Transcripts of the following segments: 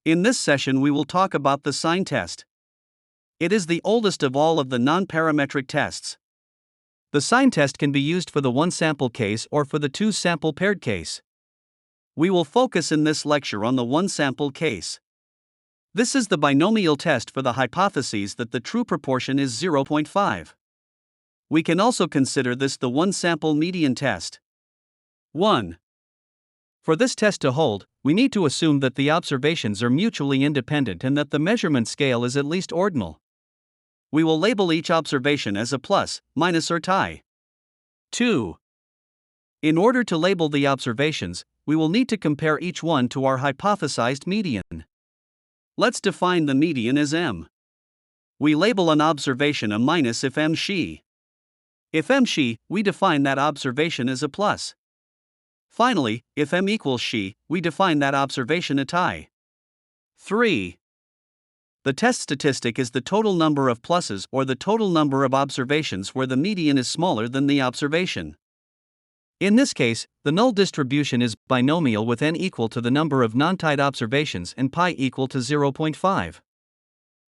In this session we will talk about the sign test. It is the oldest of all of the non-parametric tests. The sign test can be used for the one-sample case or for the two-sample paired case. We will focus in this lecture on the one-sample case. This is the binomial test for the hypotheses that the true proportion is 0.5. We can also consider this the one-sample median test. 1. For this test to hold, we need to assume that the observations are mutually independent and that the measurement scale is at least ordinal. We will label each observation as a plus, minus, or tie. 2. In order to label the observations, we will need to compare each one to our hypothesized median. Let's define the median as m. We label an observation a minus if m she. If m she, we define that observation as a plus. Finally, if m equals she, we define that observation a tie. 3. The test statistic is the total number of pluses or the total number of observations where the median is smaller than the observation. In this case, the null distribution is binomial with n equal to the number of non-tied observations and pi equal to 0.5.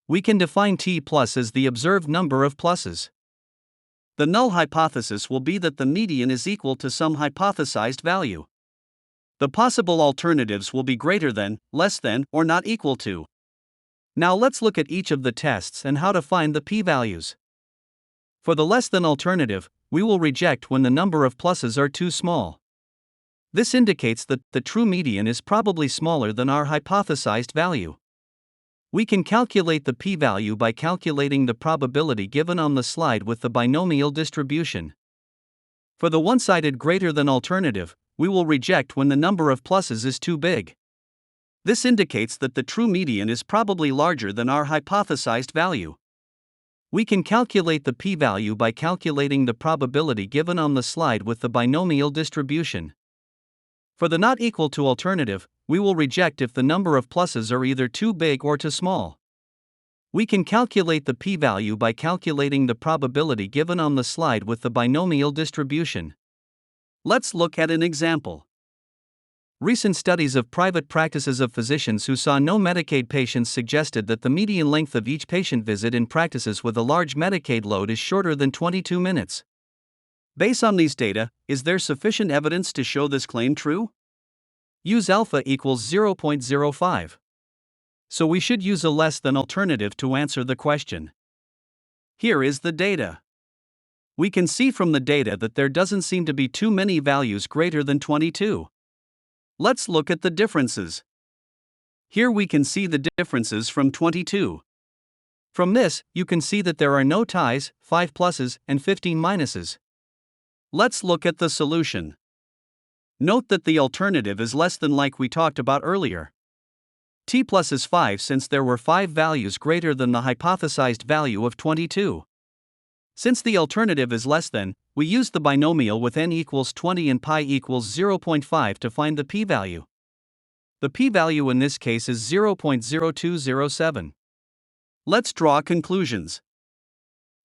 We can define t plus as the observed number of pluses. The null hypothesis will be that the median is equal to some hypothesized value. The possible alternatives will be greater than, less than, or not equal to. Now let's look at each of the tests and how to find the p-values. For the less than alternative, we will reject when the number of pluses are too small. This indicates that the true median is probably smaller than our hypothesized value. We can calculate the p-value by calculating the probability given on the slide with the binomial distribution. For the one-sided greater than alternative, we will reject when the number of pluses is too big. This indicates that the true median is probably larger than our hypothesized value. We can calculate the p-value by calculating the probability given on the slide with the binomial distribution. For the not equal to alternative, we will reject if the number of pluses are either too big or too small. We can calculate the p-value by calculating the probability given on the slide with the binomial distribution. Let's look at an example. Recent studies of private practices of physicians who saw no Medicaid patients suggested that the median length of each patient visit in practices with a large Medicaid load is shorter than 22 minutes. Based on these data, is there sufficient evidence to show this claim true? Use alpha equals 0.05. So we should use a less than alternative to answer the question. Here is the data. We can see from the data that there doesn't seem to be too many values greater than 22. Let's look at the differences. Here we can see the differences from 22. From this, you can see that there are no ties, 5 pluses, and 15 minuses. Let's look at the solution. Note that the alternative is less than like we talked about earlier. T plus is 5 since there were 5 values greater than the hypothesized value of 22. Since the alternative is less than, we use the binomial with n equals 20 and pi equals 0.5 to find the p-value. The p-value in this case is 0.0207. Let's draw conclusions.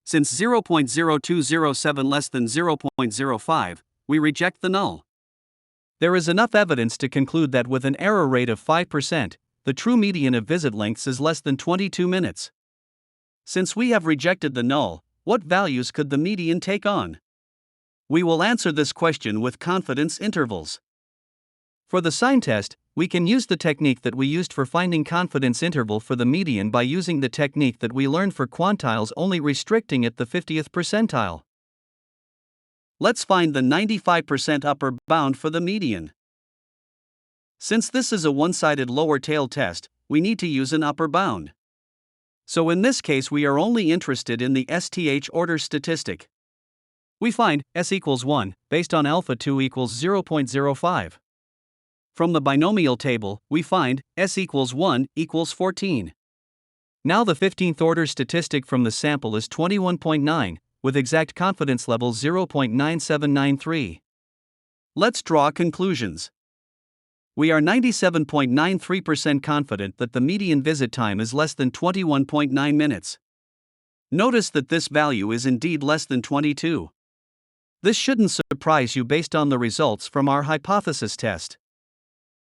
Since 0.0207 less than 0.05, we reject the null. There is enough evidence to conclude that with an error rate of 5%, the true median of visit lengths is less than 22 minutes. Since we have rejected the null, what values could the median take on? We will answer this question with confidence intervals. For the sign test, we can use the technique that we used for finding confidence interval for the median by using the technique that we learned for quantiles, only restricting at the 50th percentile. Let's find the 95% upper bound for the median. Since this is a one-sided lower tail test, we need to use an upper bound. So in this case we are only interested in the STH order statistic. We find S equals 1, based on alpha 2 equals 0.05. From the binomial table, we find S equals 1 equals 14. Now the 15th order statistic from the sample is 21.9, with exact confidence level 0.9793. Let's draw conclusions. We are 97.93% confident that the median visit time is less than 21.9 minutes. Notice that this value is indeed less than 22. This shouldn't surprise you based on the results from our hypothesis test.